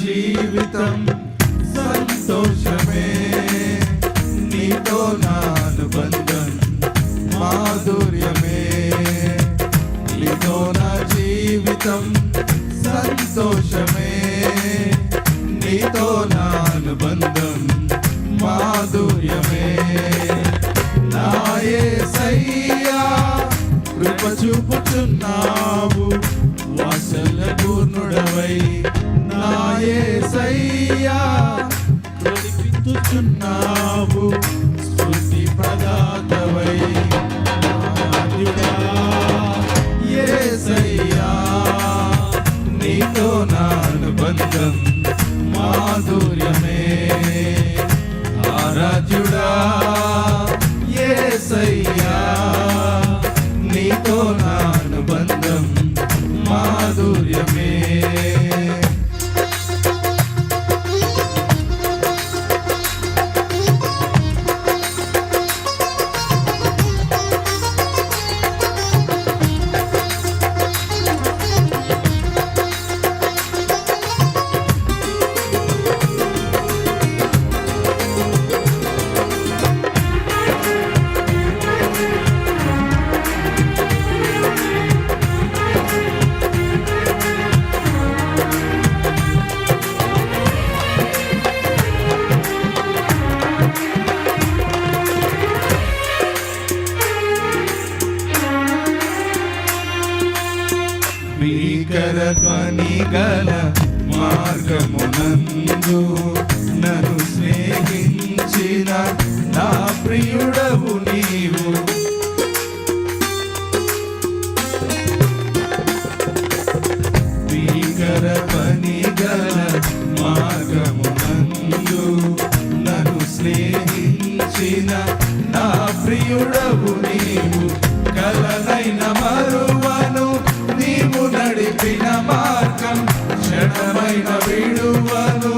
జీవితం సంతోషమే, నీతో నా అనుబంధం మాధుర్యమే. నీతో నా జీవితం సంతోషమే, నీతో నా అనుబంధం మాధుర్యమే. నా యేసయ్యా కృప చూపుచున్నావు, వాత్సల్య పూర్ణుడవై నా యేసయ్యా నడిపించుచున్నావు, స్తుతి ప్రదాతవై నాథుడా. యేసయ్యా నీతో నా అనుబంధం మాధుర్యమే. ఆరాధ్యుడా యేసయ్యా నీతో నా అనుబంధం మాధుర్యమే. భీకర ధ్వని గల మార్గమునందు నన్ను స్నేహించిన నా ప్రియుడవు నీవు. భీకర ధ్వని గల మార్గమునందు నన్ను స్నేహించిన నా ప్రియుడవు నీవు. కలనైన మరువను నీవు నడిపిన మార్గం, క్షణమైన విడువను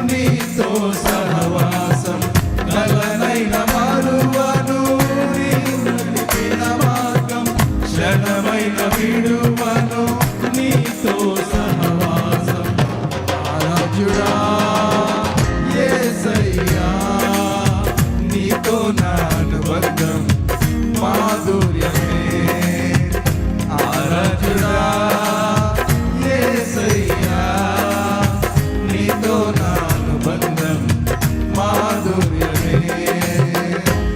నీతో సహవాసం. కలనైన మరువను నీవు నడిపిన మార్గం, క్షణమైన విడువను నీతో సహవాసం. ఆరాధ్యుడా యేసయ్యా నీతో నా అనుబంధం మాధుర్యమే. ఆరాధ్యుడా యేసయ్యా నీతో నా అనుబంధం మాధుర్యమే.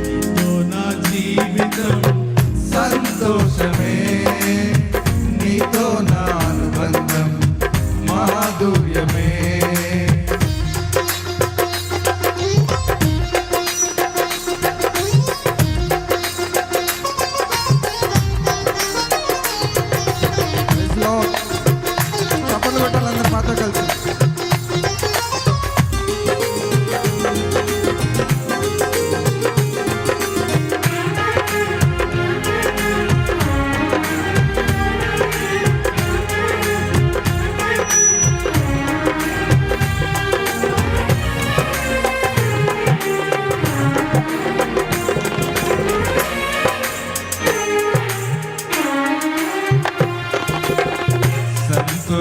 నీతో నా జీవితం సంతోషమే, నీతో నా అనుబంధం మాధుర్యమే. చప్పట్లు కొట్టాలందరూ మాతో కలిసి.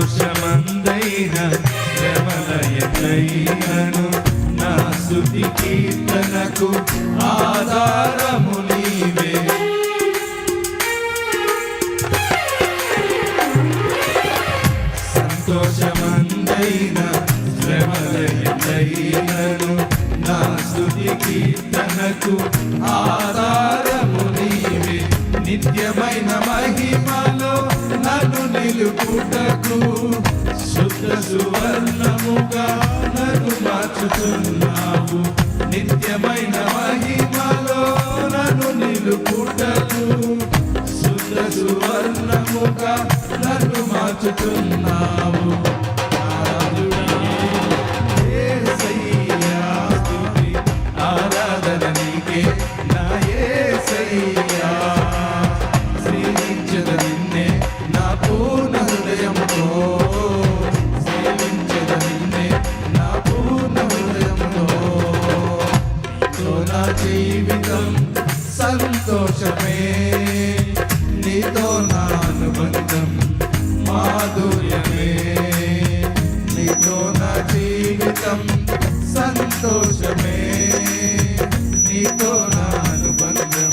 సంతోషమందైన శ్రమలయైనను నా స్తుతి కీర్తనకు ఆధారము నీవే. సంతోషమందైన శ్రమలయైనను నా స్తుతి కీర్తనకు ఆధారము నీవే. నిత్యమైన మహిమలో నన్ను నిలుపుటకు శుద్ధ సువర్ణముగా నన్ను మార్చుతున్నావు. నిత్యమైన మహిమలో నన్ను నిలుపుటకు శుద్ధ సువర్ణముగా నన్ను మార్చుతున్నావు. యేసయ్యా స్తుతి ఆరాధన నీకే నా యేసయ్యా సేవించద నిన్నే నా పూర్ణ హృదయముతో సేవించద నిన్నే నా పూర్ణ హృదయముతో నీతో నా జీవితం సంతోషమే నీతో నా అనుబంధం మాధుర్యమే నీతో నా జీవితం సంతోషమే నీతో నా అనుబంధం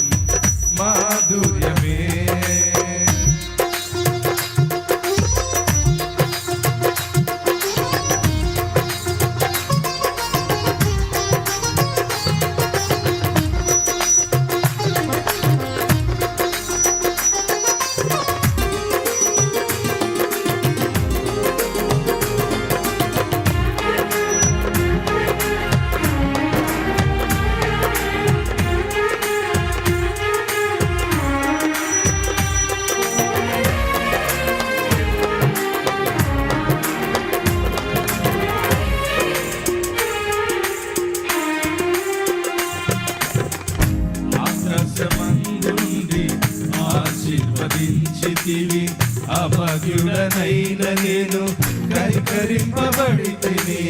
మాధుర్యమే ఆకాశమందుండి ఆశీర్వదించితివి అభాగ్యుడనైన నేను కనికరింపబడితిని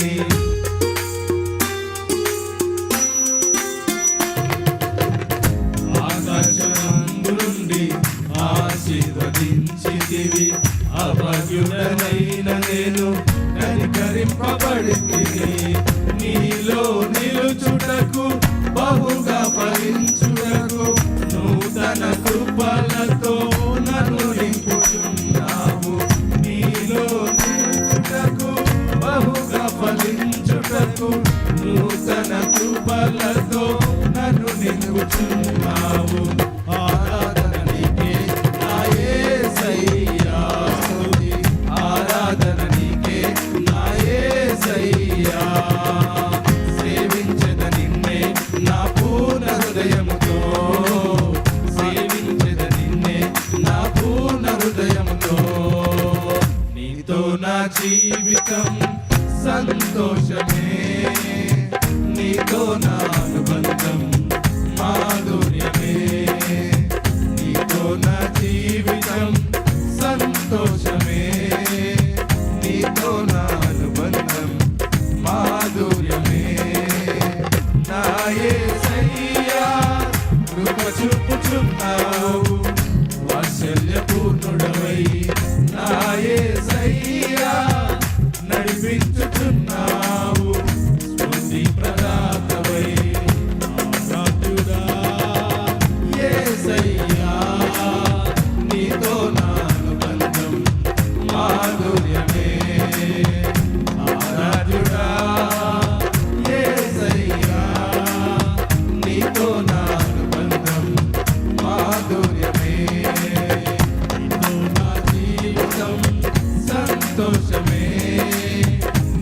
ఆకాశమందుండి ఆశీర్వదించితివి అభాగ్యుడనైన నేను కనికరింపబడితిని నీలో నిలుచుటకు బహుగా ఫలించుటకు నూతన కృపలతో నన్ను నింపుచున్నావు నీలో నిలుచుటకు బహుగా ఫలించుటకు నూతన కృపలతో నన్ను నింపుచున్నావు ఆరాధన నీకే నా యేసయ్యా స్తుతి ఆరాధన నీకే నా యేసయ్యా సేవించద నిన్నే నా పూర్ణ హృదయముతో సేవించద నిన్నే నా పూర్ణ హృదయముతో నీతో నా జీవితం సంతోషమే నీతో నా అనుబంధం మాధుర్యమే నీతో నా జీవితం సంతోషమే నీతో నా అనుబంధం మాధుర్యమే నా యేసయ్యా కృప చూపుచున్నావు వాత్సల్యపూర్ణుడవై నా యేసయ్యా నడిపించుచున్నావు స్ఫూర్తి ప్రదాతవై ఆరాధ్యుడా యేసయ్యా నీతో నా అనుబంధం మాధుర్యమే ఆరాధ్యుడా యేసయ్యా నీతో నా అనుబంధం మాధుర్యమే నీతో నా జీవితం సంతోషమే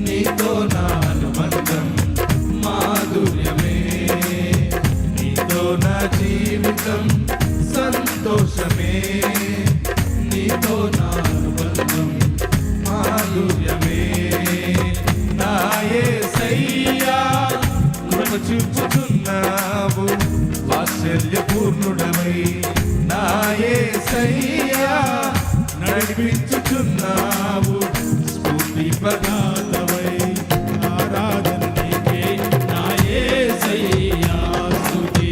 నీతో నా అనుబంధం మాధుర్యమే నీతో నా జీవితం సంతోషమే నీతో నా అనుబంధం మాధుర్యమే నా యేసయ్యా కృప చూపుచున్నావు వాత్సల్యపూర్ణుడవై నా యేసయ్యా నడిపించుచున్నావు స్ఫూర్తి ప్రదాతవై ఆరాధన నీకే నా యేసయ్యా స్తుతి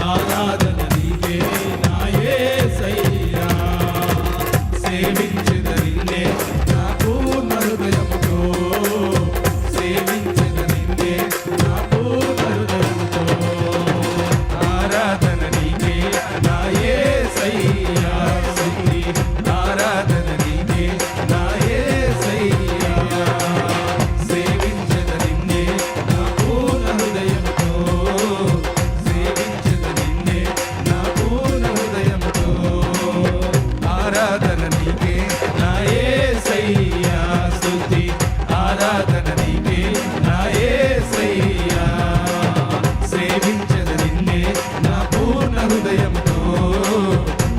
ఆరాధన నీకే నా యేసయ్యా సేవించద నిన్నే నా పూర్ణ హృదయముతో సేవించద నిన్నే నా పూర్ణ హృదయముతో ఆరాధన నీకే నా యేసయ్యా స్తుతి ఆరాధన నీకే నా యేసయ్యా సేవించద నిన్నే నా పూర్ణ హృదయముతో సేవించద నిన్నే నా పూర్ణ హృదయముతో ఆరాధన నీకే నా యేసయ్యా స్తుతి ఆరాధన నీకే నా యేసయ్యా సేవించద నిన్నే నా పూర్ణ హృదయముతో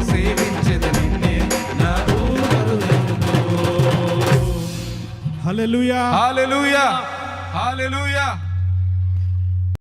సేవించద నిన్నే నా పూర్ణ హృదయముతో హల్లెలూయా హల్లెలూయా హల్లెలూయా